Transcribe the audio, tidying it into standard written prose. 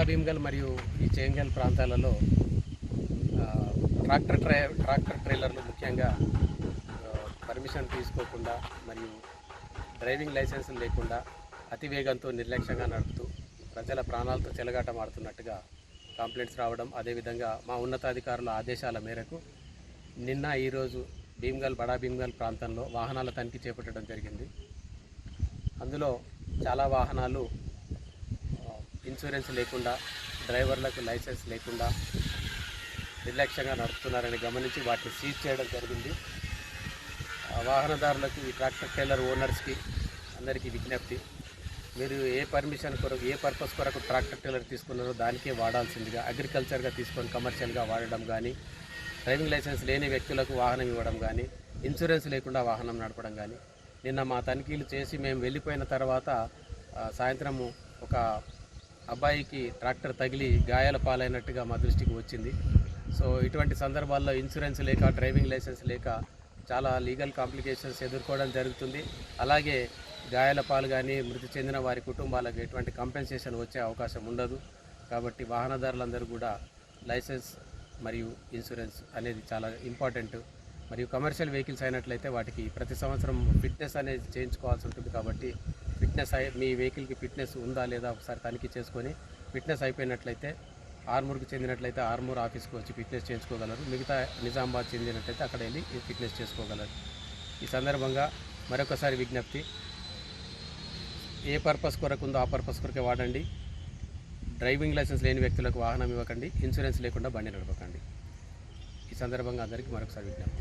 భీమ్గల్ మరియు ఈ చేంగల్ ప్రాంతాలలో ట్రాక్టర్ ట్రైలర్లు ముఖ్యంగా పర్మిషన్ తీసుకోకుండా మరియు డ్రైవింగ్ లైసెన్స్ లేకుండా అతి వేగంతో నిర్లక్ష్యంగా నడుపుతూ ప్రజల ప్రాణాలతో చెలగాటమాడుతున్నట్టుగా కంప్లైంట్స్ రావడం, అదేవిధంగా మా ఉన్నతాధికారుల ఆదేశాల మేరకు నిన్న ఈరోజు బడా భీమ్గల్ ప్రాంతంలో వాహనాల తనిఖీ చేపట్టడం జరిగింది. అందులో చాలా వాహనాలు ఇన్సూరెన్స్ లేకుండా, డ్రైవర్లకు లైసెన్స్ లేకుండా నిర్లక్ష్యంగా నడుపుతున్నారని గమనించి వాటిని సీజ్ చేయడం జరిగింది. వాహనదారులకు, ఈ ట్రాక్టర్ ట్రైలర్ ఓనర్స్కి అందరికీ విజ్ఞప్తి, మీరు ఏ పర్పస్ కొరకు ట్రాక్టర్ ట్రైలర్ తీసుకున్నారో దానికే వాడాల్సిందిగా, అగ్రికల్చర్గా తీసుకొని కమర్షియల్గా వాడడం కానీ, డ్రైవింగ్ లైసెన్స్ లేని వ్యక్తులకు వాహనం ఇవ్వడం కానీ, ఇన్సూరెన్స్ లేకుండా వాహనం నడపడం కానీ. నిన్న మా తనిఖీలు చేసి మేము వెళ్ళిపోయిన తర్వాత సాయంత్రము ఒక అబ్బాయికి ట్రాక్టర్ తగిలి గాయాల పాలైనట్టుగా మా దృష్టికి వచ్చింది. సో ఇటువంటి సందర్భాల్లో ఇన్సూరెన్స్ లేక, డ్రైవింగ్ లైసెన్స్ లేక చాలా లీగల్ కాంప్లికేషన్స్ ఎదుర్కోవడం జరుగుతుంది. అలాగే గాయాల పాలు కానీ మృతి చెందిన వారి కుటుంబాలకు ఎటువంటి కంపెన్సేషన్ వచ్చే అవకాశం ఉండదు. కాబట్టి వాహనదారులందరూ కూడా లైసెన్స్ మరియు ఇన్సూరెన్స్ అనేది చాలా ఇంపార్టెంట్. మరియు కమర్షియల్ వెహికల్స్ అయినట్లయితే వాటికి ప్రతి సంవత్సరం ఫిట్నెస్ అనేది చేయించుకోవాల్సి ఉంటుంది. కాబట్టి మీ వెహికల్కి ఫిట్నెస్ ఉందా లేదా ఒకసారి తనిఖీ చేసుకొని, ఫిట్నెస్ అయిపోయినట్లయితే ఆర్మూర్కి చెందినట్లయితే ఆర్మూర్ ఆఫీస్కి వచ్చి ఫిట్నెస్ చేయించుకోగలరు. మిగతా నిజామాబాద్ చెందినట్లయితే అక్కడ వెళ్ళి ఫిట్నెస్ చేసుకోగలరు. ఈ సందర్భంగా మరొకసారి విజ్ఞప్తి, ఏ పర్పస్ కొరకు ఉందో ఆ పర్పస్ కొరకే వాడండి. డ్రైవింగ్ లైసెన్స్ లేని వ్యక్తులకు వాహనం ఇవ్వకండి. ఇన్సూరెన్స్ లేకుండా బండి నడపకండి. ఈ సందర్భంగా అందరికీ మరొకసారి విజ్ఞప్తి.